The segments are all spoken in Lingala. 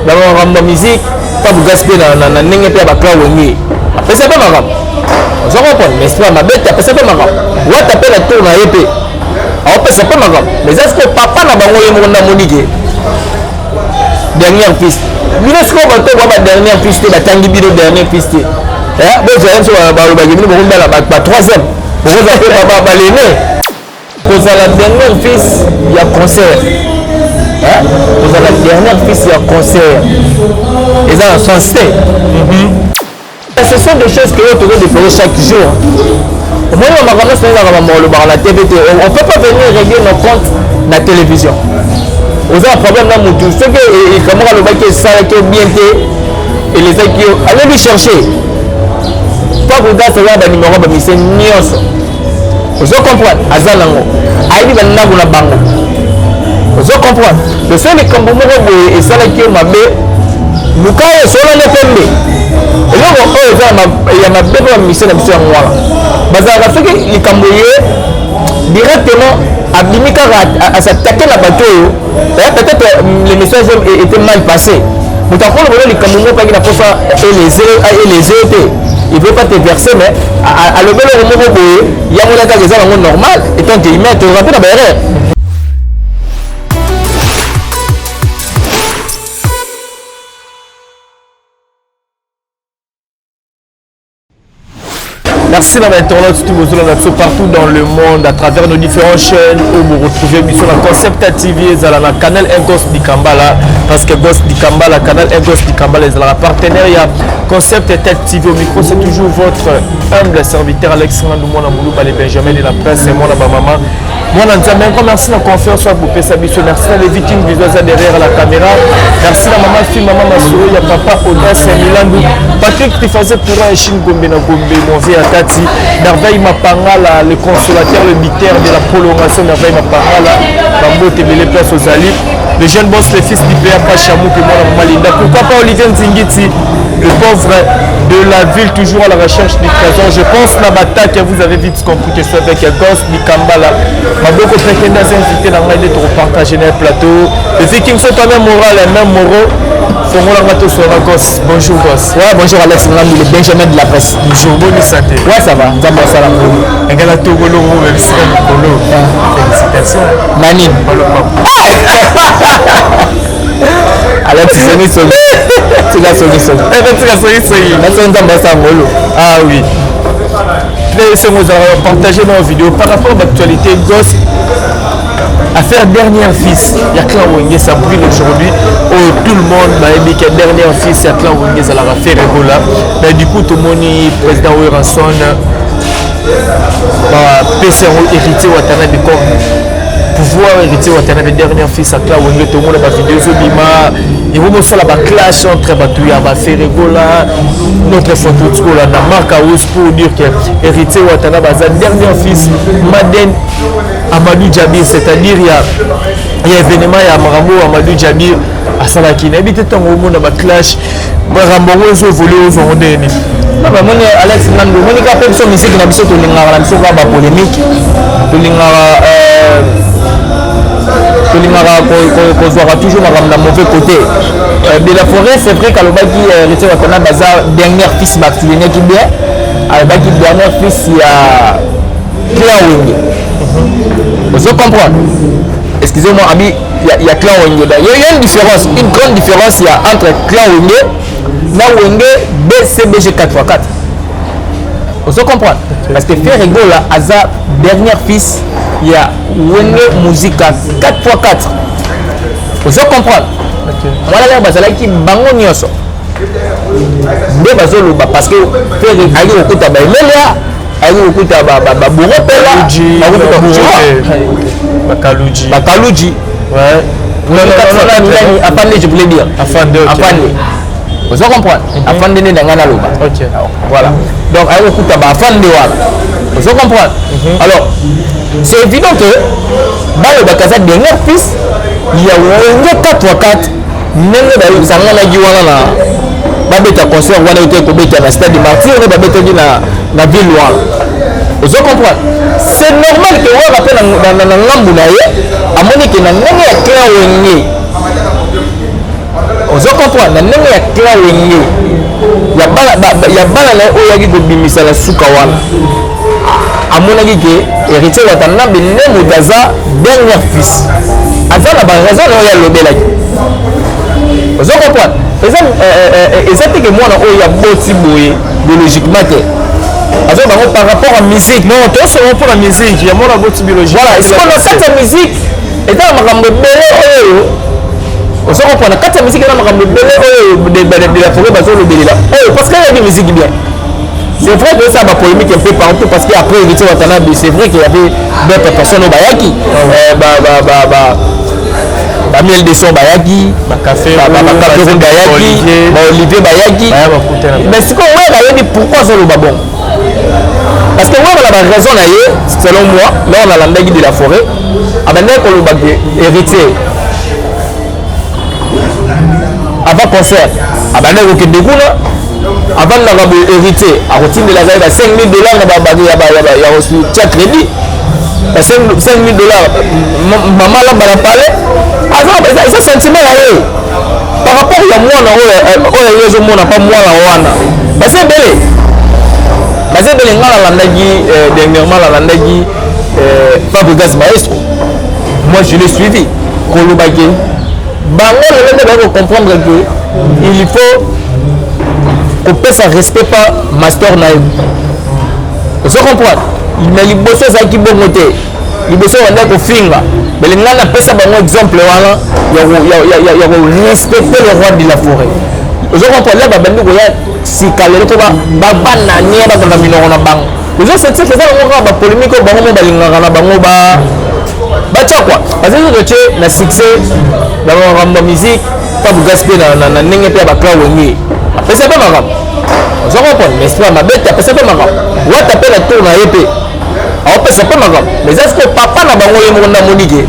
dans la musique pas vous gaspiller dans n'engé pas ba clan wengé après c'est pas marrant on comprend mais c'est pas ma bête après c'est pas marrant ouais t'appelles la tour na épée après c'est pas marrant mais est-ce que papa na bango yemo na monique dernière piste lui est-ce qu'on va te dernière piste la tangi bino dernière piste bon j'ai sur ba gimi bon la troisième bon vous appelez papa balene pour la dernière piste il y a concert pour la dernière piste il y a concert et ça sensé ce sont des choses que vous devez déployer chaque jour moi on m'a ramassé dans la TV on peut pas venir régler nos comptes dans la télévision vous avez un problème dans mon tour. Ce que comment le bac est ça qui est bien et les qui allez lui chercher. Pas vous dire c'est là le numéro de monsieur Nios. Vous comprenez? Azalango. Aïdi ben na buna bango. Vous comprenez? Le seul qui comme moi et ça qui est ma bé. Nous quand on soit là tomber. Et là il y a ma bébé monsieur na monsieur ngwala. Bazara ce qui est camboyé directement Abimika à s'attaquer la bateau. Peut-être les messages étaient mal passés. Mais tant qu'on le Cameroun pas qu'il a pour ça et les il ne veut pas te verser mais à le bel moment il y a un cas des normal et tant qu'il met te rappelle la barrière. Merci à l'internaute partout dans le monde à travers nos différentes chaînes où vous retrouvez sur la Concept TV, la canal Egos di Kambala parce que Gos di Kambala, canal Egos di Kambala, est la partenariat Concept TV au micro, c'est toujours votre humble serviteur Alex Nandoumona Moulou les Benjamin de la presse et moi la maman. Moi merci la confiance à vous merci les victimes visuelles derrière la caméra, merci la maman fille maman Masoro, il y a papa Audace Milandou, Patrick qui faisait pour un Chine Gombe na Gombe, mon vieux Tati, Merveille Mapangala, le consolateur, le bitaire de la prolongation, Merveille Mapangala, Bambo Tebele Place aux Alipes, le jeune boss, le fils d'IPA Pachamou, que moi la Linda, pourquoi pas Olivier Nzingiti, le pauvre de la ville, toujours à la recherche du trésor. Je pense la bataille que vous avez vite compris que c'est avec Gos di Kambala. Ma beaucoup de prétendants invités dans le de repartager le plateau. Les Vikings sont quand même moral et même moraux. Bonjour Gos. Ouais, bonjour Alex, le Benjamin de la presse. Bonjour, bonne santé. Ouais, ça va. Félicitations. Mani. Alex, ah oui. Nous allons partager nos vidéos par rapport à l'actualité Gos. Affaire dernière fils, il y a Clan Wenge, ça brûle aujourd'hui. Oh, tout le monde m'a dit que dernière fils, il y a Clan Wenge, ça l'a fait Ebola. Mais du coup, tout le monde, président Ouranson, PCRO héritier Ouattara de corps. Pouvoir héritier Ouattara de dernière fils à Clan Wenge, tout le monde a fait vidéo sur Bima. Il y a un clash entre Batouya, Ferregola, notre photo de school, la marque Aous pour dire que héritier Ouattara, dernier fils, Maden Amadou Djabir, c'est-à-dire il y a événement, il y a Marambo Amadou Djabir à Salaki. Il y a un moment dans clash, Marambo a volé aux Rondéni. Alex Nando, on est capable de se mettre dans la polémique. Qu'on soit toujours dans le mauvais côté. De la forêt, c'est vrai qu'à l'Obaki, bazar dernière fils Maxilien qui bien, à l'Obaki, dernière fils, il y a Clan Wenge. Vous comprenez? Excusez-moi, ami, il y a Clan Wenge. Il y a une différence, une grande différence entre Clan Wenge, Clan Wenge, BCBG 4x4. Vous comprenez? Parce que Ferregola, Aza, dernière fils, il y a Wenge Musica 4x4. Vous comprenez? Voilà, là, qui bango nyoso. Mais parce que Ferregola, okuta ba emelia, ali okuta ba boropela, Bakaluji. Ouais. Non, Afande, je voulais dire. Afande. Vous comprenez? Afande n'est dans la loba. Ok. Voilà. Donc, ali okuta ba Afande wala. Vous comprenez? Alors, c'est évident que dans le Bakaza dernière fils, il y a Wenge 4x4. Nenga da sangana giwana na babeta concert wana été kobeta na stade de Martyr na babeta na ville wana. Vous comprenez? C'est normal que on rappelle dans ngambu na ye amoni que na nenga ya Clan Wenge. Vous comprenez? comprendre na ndenge ya clan wenge ya bana na oyo yaki kobimisa na suka wana amonaki ke héritier watanabe nde moto aza dernier fils aza na baraison na oyo alobelaki ozo comprendre eza teke mwana oyo ya boti boye biologiquement te azo bango par rapport à musique non tosolo pour la musique ya mwana boti biologique voilà sikoyo na kati ya musique eza na makambo ebele oyo ozo comprendre kati ya musique eza na makambo ebele oyo de la forêt bazolobelela oyo parce que yabi musique bien c'est vrai que ça va polémique un peu partout parce qu'après héritier watanabe c'est vrai qu'il y avait d'autres personnes au bayaki Bamiel de son bayaki café bayaki Olivier bayaki mais c'est quoi ouais pourquoi ça le babon parce que ouais on a raison là selon moi là on a l'endroit de la forêt abandonné pour le bagage héritier avant concert abandonné au Kidekuna avant d'avoir héritier à routine de la zaïba $5,000 na babagi ya reçu chaque crédit $5,000 maman là bala parler ça sentiment là par rapport à moi na oyo yezo mona pas moi la wana c'est belé ngala landaki dernièrement la landaki Fabregas Maestro moi je l'ai suivi kolobaki bango le nde ba comprendre que il faut qu'on peut ça respect pas master na vous comprendre mais liboso za ki bongo te liboso wanda ko finga belinga na pesa bango exemple wana ya respecter le roi de la forêt vous comprendre là babandi ko ya sikalele to ba bana nia ba kanga minoko na bango vous sentir que ça bango ba polémique bango mo balinga na bango ba tia quoi parce que tu na succès dans la musique pas vous gaspiller na ndenge pe ba clan wengi apesa pe makam vous comprendre mais c'est pas ma bête apesa pe makam wa taper la tour na yepé apesa pe makam mais est-ce que papa na bango yemo na monike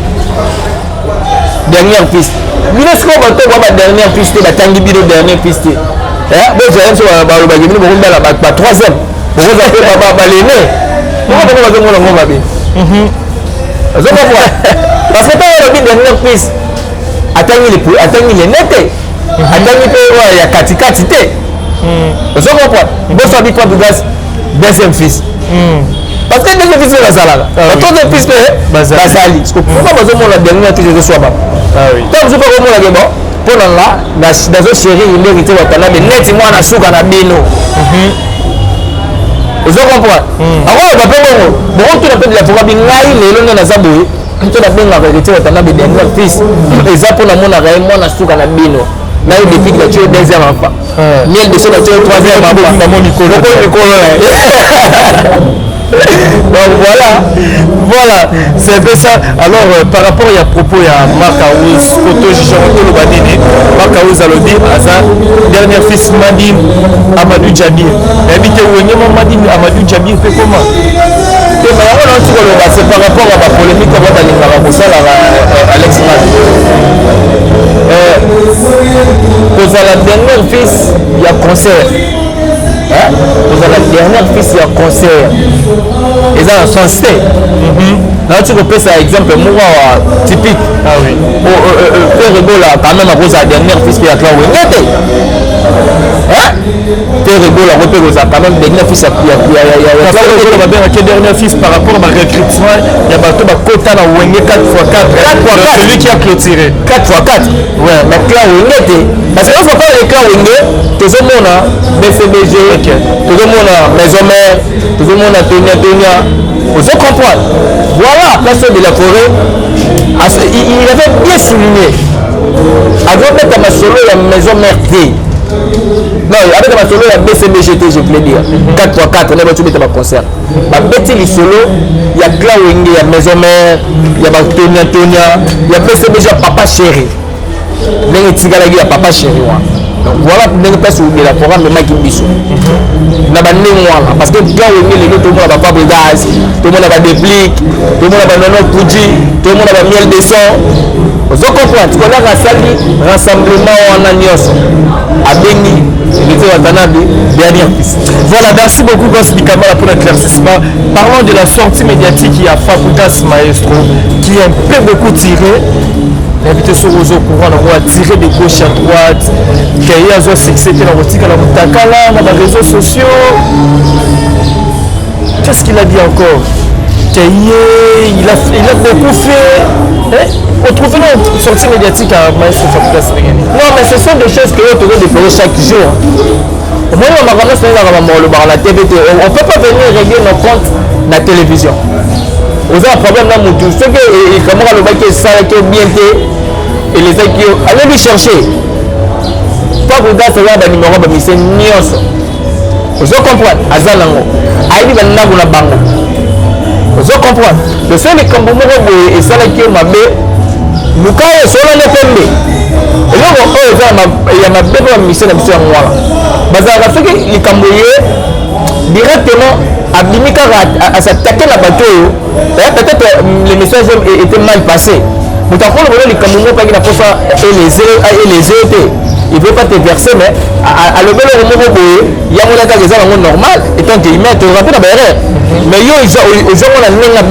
dernière piste lui est-ce que bato ba dernière piste ba tangi biro dernière piste bon j'ai so ba lo ba gimi bo mbala ba troisième bo za pe ba lene bo ba ba zo ngona ngoma be vous comprendre parce que ta le dernière piste atangi les nete atangi pe ya katikati te vous comprendre bo so bi quoi de gaz deuxième fils parce que deuxième fils la salala troisième fils bazali parce que pourquoi bazo mona dernière fils de soit ba ah oui tant vous pas mona ke bon pour là dazo chéri il hérité watanabe neti mwana suka na bino vous comprendre alors ba pe bon tout la pe de la forêt bi ngai lelo na zaboye tout la benga hérité watanabe dernière fils eza pour na mona rai mwana suka na bino na yo depuis que tu es deuxième enfant miel de son tu es troisième enfant dans mon micro donc voilà c'est un peu ça alors par rapport à propos à Marc Aouz photo Jichamoto Lobanini Marc Aouz alobi aza dernier fils Madim Amadou Djabir habité où Madim Amadou Djabir fait comment c'est par rapport à la polémique qu'on va aller ça Alex pour la dernière fils il y a concert pour la dernière fils il y a concert et ça en sens là tu peux ça exemple moi typique ah oui faire rigoler quand même à cause de la dernière fils qui a clair faire rigoler à cause quand même dernière fils il y a dernier fils par rapport à recrutement il y a bateau ba quota na wenge 4x4 celui qui a clôturé 4x4 ouais mais clair wenge parce que on faut pas les clair wenge tout le monde BCBG tout le monde maison mère tout le monde Tonia vous comprenez voilà la chose de la forêt il avait bien souligné avant mettre ma solo la maison mère non avec ma solo la BCBGT je voulais dire 4x4 on a battu ma concert ma petit li solo il y a Clawenge il y a maison mère il y a Tonia il y a BCBG papa chéri les tigala il y a papa chéri donc voilà pour ne pas soulever la forêt mais Mike Bisso na bande moi parce que Clawenge les tout le monde va pas gaz tout le monde va déplique tout le monde va nono puji tout le monde va miel de son vous comprenez tu connais rassemblement en agnos à Beni héritier watanabe dernière piste voilà merci beaucoup Gospel Kamala pour l'éclaircissement parlons de la sortie médiatique il y a Fabregas Maestro qui a un peu beaucoup tiré l'invité sur Rozo courant on va tirer de gauche à droite qu'il y a un succès dans la boutique à la Mutakala dans les réseaux sociaux. Qu'est-ce qu'il a dit encore? Il a beaucoup fait. Retrouver une sortie médiatique à Maestro Fabrice Begani. Non, mais ce sont des choses que vous devez déployer chaque jour. Moi, on a vraiment la TVT. On ne peut pas venir régler nos comptes dans la télévision. Vous avez un problème dans mon tour. Ceux qui comment le bac est sale, qui est bien et les gens qui allez lui chercher. Pas que vous avez un numéro de mission Nios. Vous comprenez? Azalango. Aïdi ben n'a pas bango. Vous comprenez? Le seul qui est et ça qui est ma bé. Nous quand on est sur la FMB. Et là il y a ma bébé mission de mission moi. Bazar ceux qui les Cambodgiens directement abimika à s'attaquer la bateau. Peut-être les messages étaient mal passés. Mais quand on voit les Cambodgiens pas qui n'a pas ça et les autres. Il ne veut pas te verser, mais à le bel moment il y a un cas normal, et tant qu'il met, tu te rappelles la barrière. Mais ils ont un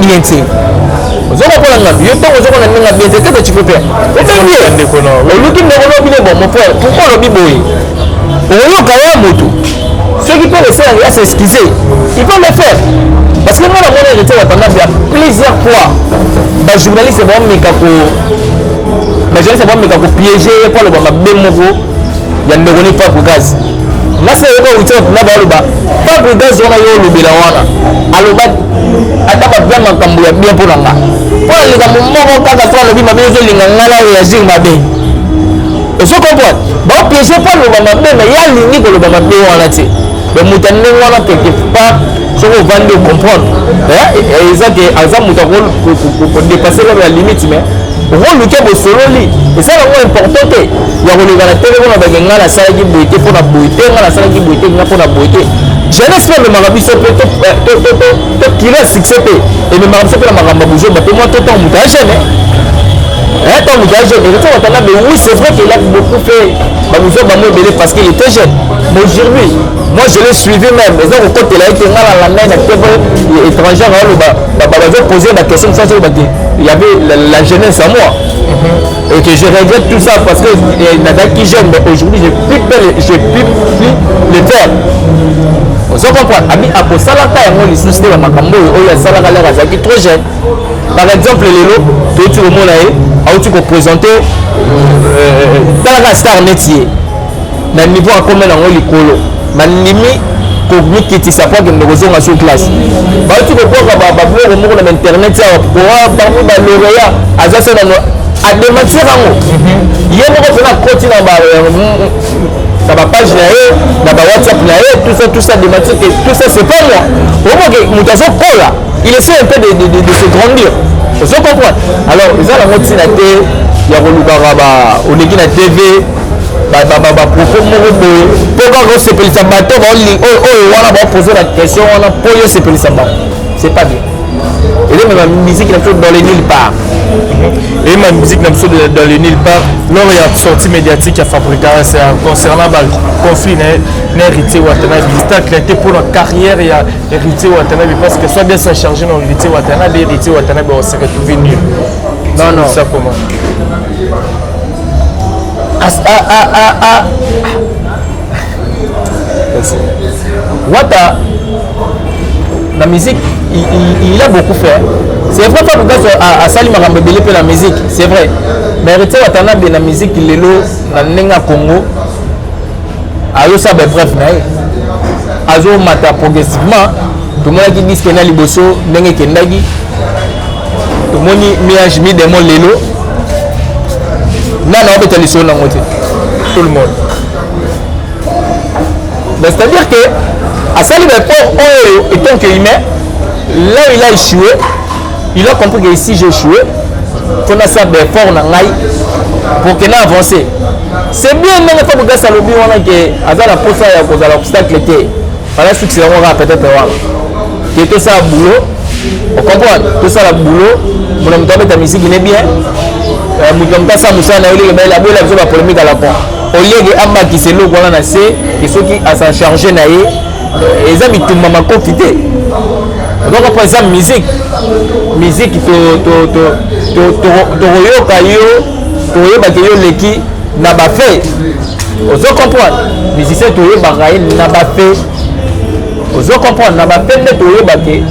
bien tiré. Ils ont un bien tiré. Qu'est-ce que tu peux faire? C'est bien. Mon frère, pourquoi le biboui? Ceux qui peuvent le faire, il s'excuser. Ils peuvent le faire. Parce que moi, la monnaie hérité, on a plusieurs fois. Les journalistes, c'est bon, mais quand piéger, pour le bon, il y a ne pas pour gaz. Là, c'est le gaz, pas pour gaz, on a eu le bilan. Alors, bien pour la main. Pour les gars, mon quand le bima, il réagir ma bien. Et ce qu'on voit, bon, piéger pas le bama, mais il y a une ligne pour le bama bien, on a dit. Le mouton, on a quelque part, ce qu'on va nous comprendre. Et ils ont des pour dépasser la limite, mais. Rôle qui est solo li et ça c'est important que il y a la télé on a besoin la salle qui boite pour la boite la salle qui boite pour la boite je l'espère le marabi so peut qui va succès et le marabi so peut la maramba bouger mais moi tout temps moutage tant moutage et tout on a mais oui c'est vrai qu'il a beaucoup fait bouger parce qu'il était jeune mais aujourd'hui moi je l'ai suivi même mais donc quand il a été dans la main étrangère poser la question il y avait la jeunesse à moi et que je regrette tout ça parce que Nada qui j'aime mais aujourd'hui j'ai pu le faire. Vous comprenez? Ami à Salaka et moi les soucis de Makambo il y a Salaka l'air qui trop jeune. Par exemple les lots tu au monde là tu peux présenter dans la star métier dans niveau à combien dans le colo manimi cognitif qui s'apprend que nous sommes sur classe. Bah tu peux voir que nous avons internet ça pour parmi les lauréats à ça à démentir en haut. Il y a beaucoup de côté dans ma page là, dans ma WhatsApp là, tout ça démentir que tout ça c'est pas moi. Au moins que nous avons quoi là, il essaie un peu de se grandir. Vous comprenez? Alors ils ont la moitié la télé, il y a on est la TV. Pourquoi c'est pour les bateaux on a posé la question on a posé c'est pour les c'est pas bien et là ma musique est dans les nulle part et ma musique est dans les nulle part lors il y a sortie médiatique à Fabrica c'est concernant le conflit n'héritier Watanabe c'est était pour la carrière il y a héritier Watanabe parce que soit bien ça chargé dans héritier Watanabe héritier Watanabe on s'est retrouvé nul non ça comment Wata la musique il a beaucoup fait c'est vrai que à Sali Marambe belé la musique c'est vrai mais Héritier Watanabe la musique lelo na nenga Congo ayo ça bref na azo mata progressivement tout le monde qui dit que na liboso ndenge kendagi tout le monde miage mi demo lelo na peut aller sur la moitié tout le monde c'est-à-dire que à Sali et tant qu'il met là il a échoué il a compris que ici j'ai échoué faut na ça fort na ngai pour que na avancer c'est bien mais il faut que ça le bien on a que à la posa ya cause l'obstacle était par la suite c'est on va peut-être voir que tout ça boulot on comprend tout ça la boulot mon homme ta musique il est bien mutomka sa musana oli ke la bola zo ba polémique à la pont au lieu que amba qui c'est le voilà na c'est que ceux qui a s'en charger na ye les amis tout mama confité donc après ça musique to royo kayo toyebaka yo leki na bafe ozo comprendre musicien toyebaka ye na bafe ozo comprendre na bafe nde toyebake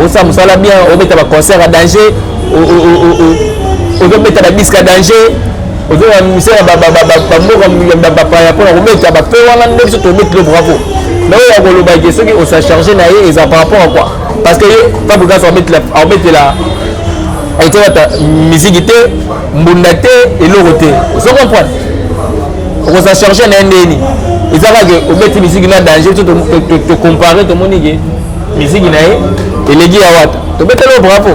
osa mosala bien obeta baconcert à danger ozobeta badisque à danger ozoya misala bamboka bapaya mpona kobeta bafe wana nde biso tobetile bravo na oyo ya kolobaki soki osacharge na ye eza par rapport à quoi parce que ye fabrikasi aobetela aitewata misiki te mbunda te eloko te ozo comprendre okosacharge na ye ndeni eza kaka obeti misiki na danger to tocompare tomoni ke misiki na ye elegi ya wata tobetela bravo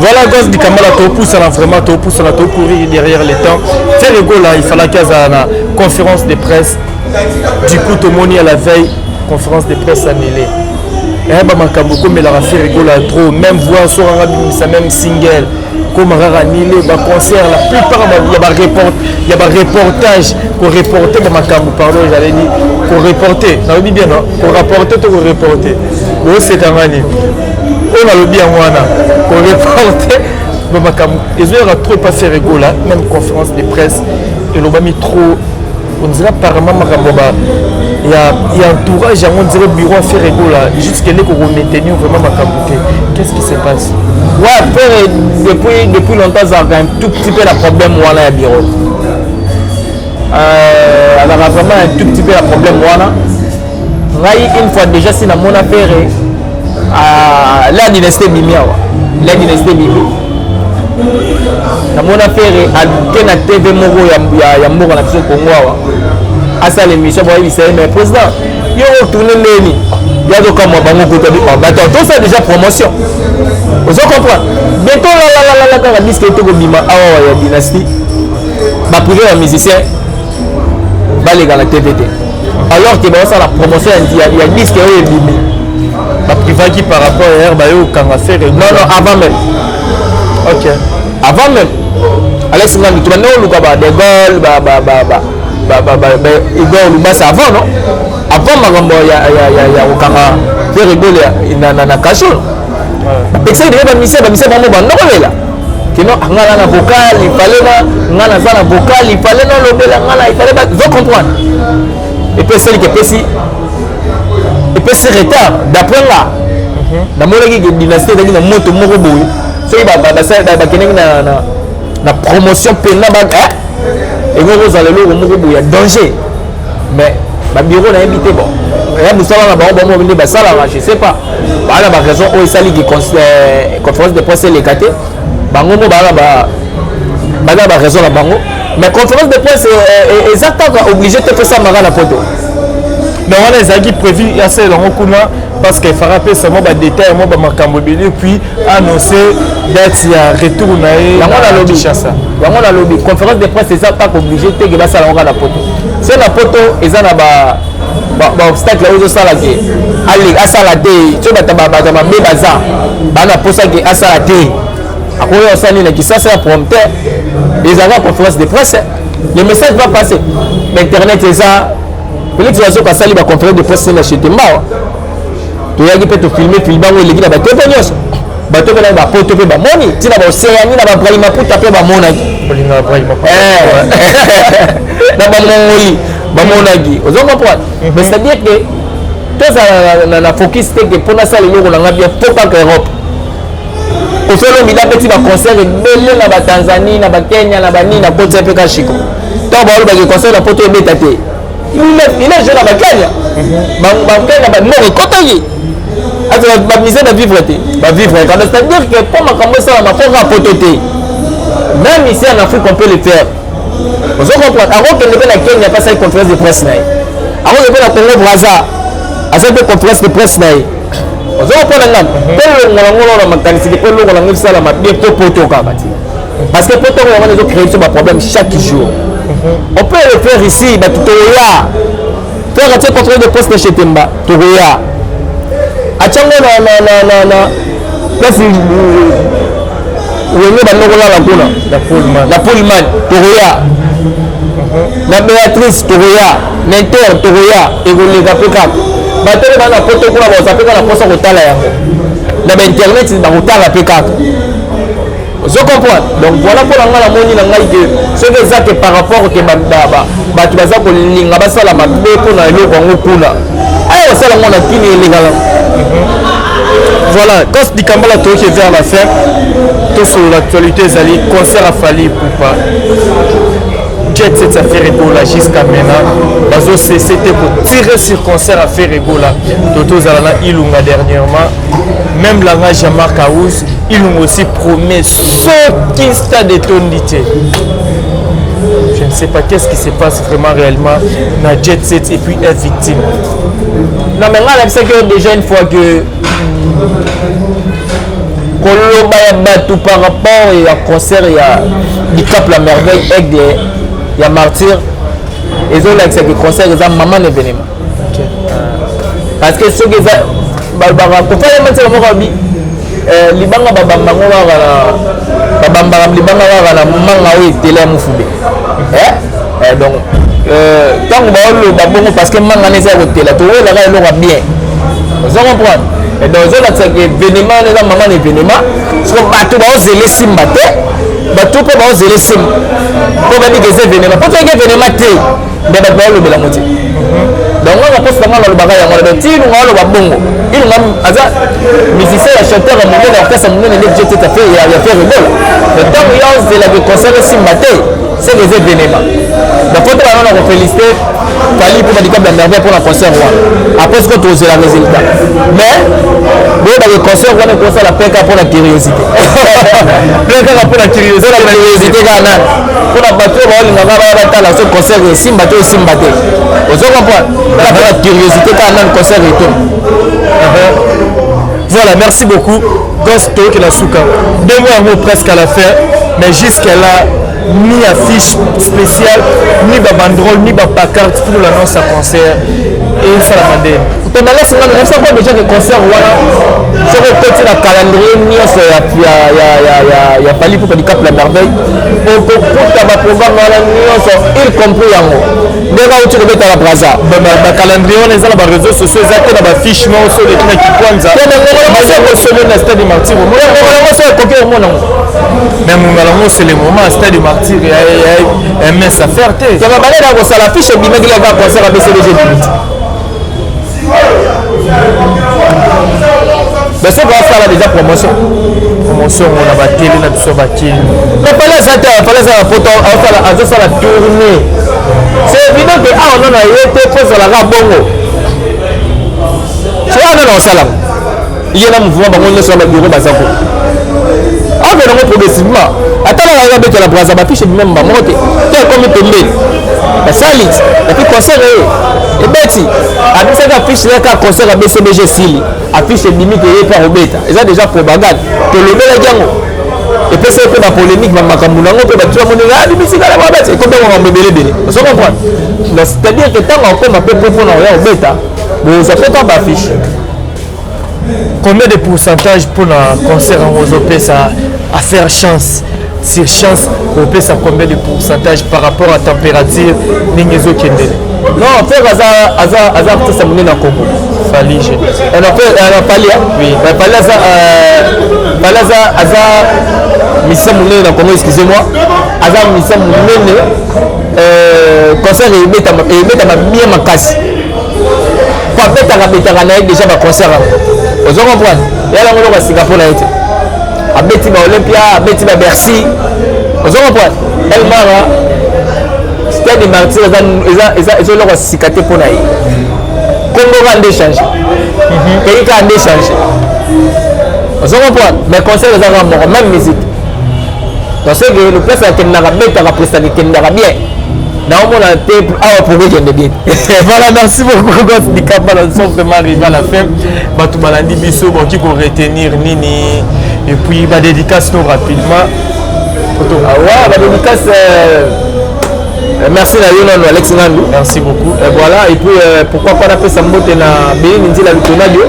voilà à cause du Kamala pousse vraiment courir derrière les temps faire rigolo là il fallait qu'il y ait une conférence de presse du coup tout le monde à la veille conférence de presse annulée et bah makambo comme il a fait rigolo trop même voix sur un même single comme rara annulé bah concert la plupart il y a reportage pour reporter bah makambo pardon j'allais dire pour reporter ça veut dire bien non pour rapporter tout pour reporter oh c'est un année on a le bien wana pour reporter bah makambo ils ont trop pas fait rigolo là même conférence de presse et l'on a mis trop on dirait apparemment il y a entourage, on dirait bureau à faire rigolo là, jusqu'à là qu'on maintenir vraiment ma camboute. Qu'est-ce qui se passe? Ouais, depuis longtemps, ça a un tout petit peu le problème voilà à bureau. Alors vraiment un tout petit peu le problème voilà. Une fois déjà si dans mon affaire, la dynastie Bimia, la dynastie Bimia. Dans mon affaire, à la TV Moro ya Moro na biso Congo asa l'émission pour il s'est mais président yo retourner neni ya do comme bango côté bato tout ça déjà promotion vous comprenez bientôt la quand disque to ko bima awa ya dynastie ba privé un musicien ba les gars la TVT alors que ça la promotion ya disque yo bimi ba privé qui par rapport à ba yo kanga faire non avant même OK avant même allez c'est nous tourner au Lukaba de gol Igor Lumasa avant non avant magambo ya okanga faire rigoler na cachot essayer de ba mise bango bandokolela kino ngana na vocal il fallait ngana za na vocal il fallait na lobela ngana il fallait ba vous comprendre et puis celle qui est retard d'après là na molaki que dynastie de na moto moko boy so ba keneng na promotion pena ba et vous allez le il y a danger mais le bureau n'a évité bon je ne sais pas la raison où il s'allie conférence de presse les gâtés raison mais conférence de presse est exactement obligé de faire ça la photo mais on a prévu assez dans parce qu'il fera peu seulement des détails moi ba makambo belé puis annoncer date ya retour na yango na lobby conférence de presse c'est ça pas obligé te que ça la photo c'est la photo eza na ba obstacle ozo sala ke ali asala te to bata be baza bana posa ke asala te akoyo osani na kisasa ya prompteur les avant conférence de presse le message va passer l'internet c'est ça peut-être que ça sali ba conférence de presse na chez Temba toyaki mpe tofilme bango eleki na bato mpe nyonso bato mpe na bapoto mpe bamoni ntina baoseani na babrali maputa mpe bamonaki na bamongoli bamonaki ozo comprendre mais c'est-à-dire que tozala na focus te ke mpona asala eloko nanga bien po kaka Europe osolomila peti baconcert ebele na batanzanie na bakenya na banini na poto mpe kashiko ntango balobaki concert na poto ebeta te il est jeune à Bakanya Bakanya ba ekotaki ati bamise na vivre te bavivre quand c'est-à-dire que pour makambo esala mafoka poto te même ici en Afrique on peut le faire ozo comprendre akokende mpe na Kenya pas une conférence de presse na ye akokende mpe na Congo Brazza asali mpe conférence de presse na ye ozo comprendre ngana mpe longolangolo na makanisi mpe longolango esalama bien mpo poto kaka ti parce que poto yango ezocréer biso baproblème chaque jour. On peut le faire ici, mais Toya. Faire un contrôle de poste chez Temba, Toya. Achango na place où est la Pullman, Toya. La Béatrice, Toya. L'inter, Toya. Et vous les appelez cap. Maintenant, on a poto pour la poste au Tala. La internet, c'est dans le Tala P4. Vous comprenez? Donc voilà pour la moni que ce que ça que par rapport que tu vas pour linga basa la mabe pour na lo bango kuna. Ayo ça la mona kini illégal. Voilà, quand dit Kambala to qui vers la fin, tout sur l'actualité Zali concert à Fally Ipupa. Jet cette affaire Ebola jusqu'à maintenant. Bazo c'était pour tirer sur concert à faire Ebola. Toto Zalana Ilunga dernièrement. Même la Jean-Marc Aouz, ils ont aussi promis ce qui stade de tonalité. Je ne sais pas qu'est-ce qui se passe vraiment réellement dans Jet Set et puis est victime. Non mais là c'est que déjà une fois que tout par rapport au concert il y a du Cap la Merveille avec des il y a Martyr et ils ont l'accès que concert ils ont maman événement. Parce que ceux qui balbara ko fa yema tsela mo bi libanga babamba ngo ba babamba libanga wa na manga o tele mufube donc tant ba lo babongo parce que manga ne sa ko tele to la ga lo bien vous comprenez et donc je l'accès que événement les maman événement so bato ba ozele simbate bato pe ba ozele sim ko ba di que événement pour que événement té mais ba lo bela moti donc on va poser dans le bagage on va dire on va bongo il va aza musicien chanteur mon orchestre mon ne j'ai tout à fait il y a fait rigolo le temps il y a de la concert si matin c'est des événements donc faut on va féliciter Fally pour le Cap la Merveille pour la concert après ce que tu as le résultat mais dans le concert on a commencé la PK pour la curiosité pour la curiosité pour la bateau on va la ce concert si matin vous comprenez la curiosité quand on a un concert et tout. Voilà, merci beaucoup. Gosto qui la souka. 2 mois presque à la fin, mais jusqu'à là, ni affiche spéciale, ni banderole, ni pancarte pour l'annonce à concert. Et ça la mandé. Tu me laisses déjà que concert voilà. Sur le côté la calendrier, il y a Fally pour le Cap la Merveille. Pour ta programme il compris en haut. Déjà où tu le mets à la braza. Le calendrier, on est dans les réseaux sociaux, ils ont des fiches, mais on sait les trucs qui pointent. Mais c'est le moment à Stade du Martyr, il y a un mince à faire. Ça va aller dans la fiche et bien qu'il y a un concert à BCBG. Mais c'est quoi ça là déjà promotion on a battu on a tout battu mais fallait ça la photo ça la tournée c'est évident que on a été pour ça la bongo tu vois non ça là il y a un mouvement bango sur le bureau bazako on va nous progressivement attends on va mettre la braza bafiche même ba monter tu comme tomber mais ça lit et puis concert et beti abisa ka fiche là ka concert à BCBG Sili affiche limite et par obeta ils ont déjà propagande que le bel jango et puis c'est la polémique makambu nango pe batu amoni la bisika la babete et comme on va bébé bébé vous comprenez c'est-à-dire que tant on peut peu pour na obeta bon ça fait pas affiche combien de pourcentage pour un concert en Rosopé ça à faire chance sur chance on peut ça combien de pourcentage par rapport à température ningezo kendele non faire hasard tout ça monnaie dans Congo Fally on a Fally oui Fally hasard mission monnaie dans Congo excusez-moi hasard mission monnaie concert et mettre ma bien ma casse pas betaka na déjà ba concert vous comprenez et là on va Singapour là été à Betty ba Olympia à Betty ba Bercy vous comprenez elle mara Stade du Martyr ils ont leur cicaté pour naï Congo va d'échanger pays qui a d'échanger vous comprenez mais concert les gens même musique donc c'est que le place qui n'a pas bête à prester qui n'a pas bien dans mon table à prouver qu'il est bien. Voilà, merci beaucoup Gosse du Cap nous sommes vraiment arrivés à la fin batou balandi biso bon qui pour retenir nini et puis ba dédicace nous rapidement ah ouais ba dédicace merci à Yonan Alex Ngandu merci beaucoup et voilà et puis pourquoi pas la fête mbote na Bénin Ndila Lutonadio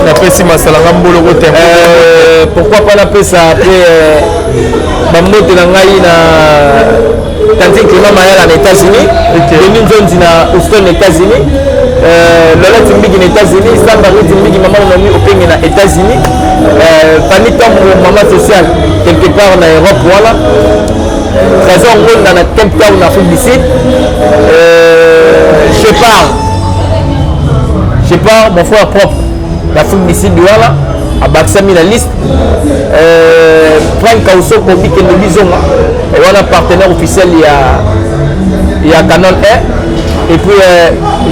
la pesi masalanga mbolo kote pourquoi pas la fête après mbote na ngai na Tanti Clément Mayala aux États-Unis, Denis Jones na Houston aux États-Unis, Lola Timbigi aux États-Unis, Sambari Timbigi maman Nami au Kenya aux États-Unis, Fanny Tom, maman sociale, quelque part en Europe, voilà. Trésor Ngol dans la Cape Town en Afrique du Sud. Shepard, mon frère propre, l'Afrique du Sud, voilà. À Baksami la liste. Frank Kauso, Kobi Kenobizoma. Et voilà, partenaire officiel, il y a Canon Air. Et puis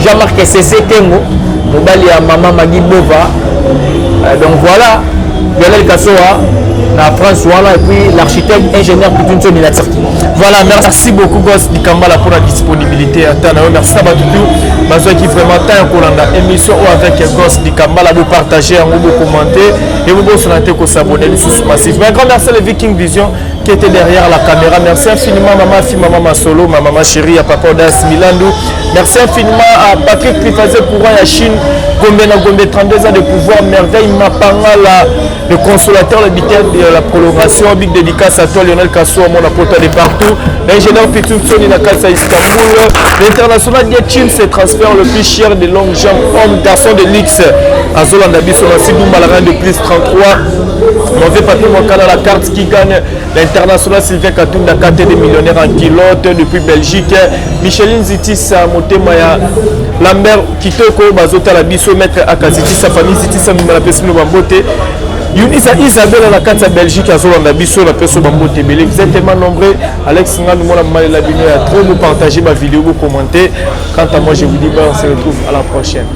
Jean-Marc SCC Kengo. Mobile, il y a Maman Magui Bova. Donc voilà. Lionel Kassoa, la France, voilà, et puis l'architecte, ingénieur Putunso Minatsarki. Voilà, merci beaucoup, Goss Dikambala, pour la disponibilité. Merci à Batoutou. Bazoua qui vraiment tant qu'on émission avec Goss Dikambala, vous partager, vous commenter et vous vous s'abonner sous massif. Mais un grand merci à les Viking Vision qui était derrière la caméra. Merci infiniment, maman, fille, maman Solo, ma maman chérie, à Papa Odas Milandou. Merci infiniment à Patrick Clifazé pour la Chine, Gombe 32 ans de pouvoir, merveille, Mapanga, le consolateur, le biteur de la prolongation, big dédicace à toi Lionel Kassoa, mon apôtre de partout, l'ingénieur Pitoutsoni Nakasa Istanbul, l'international Dietchin, c'est transfert le plus cher des longues jambes, homme, garçon de luxe, à Zolandabi, sur la Sidou Malaran de plus 33, mauvais papier, mon canal à la carte qui gagne, l'international Sylvain Katounda, 4 des millionnaires en pilote depuis Belgique, Micheline Zitis, Motemaya, Lambert Kitoko, Bazota la Bisso, maître Akaziti, sa famille Zitis, Mimala Pesino Bambote, Yunisa Isabelle à la carte Belgique, à Zolanda Bisso, la personne Bambote, mais vous êtes tellement nombreux. Alex Nga, nous m'avons mal la à trop vous partager ma vidéo, vous commenter. Quant à moi, je vous dis, on se retrouve à la prochaine.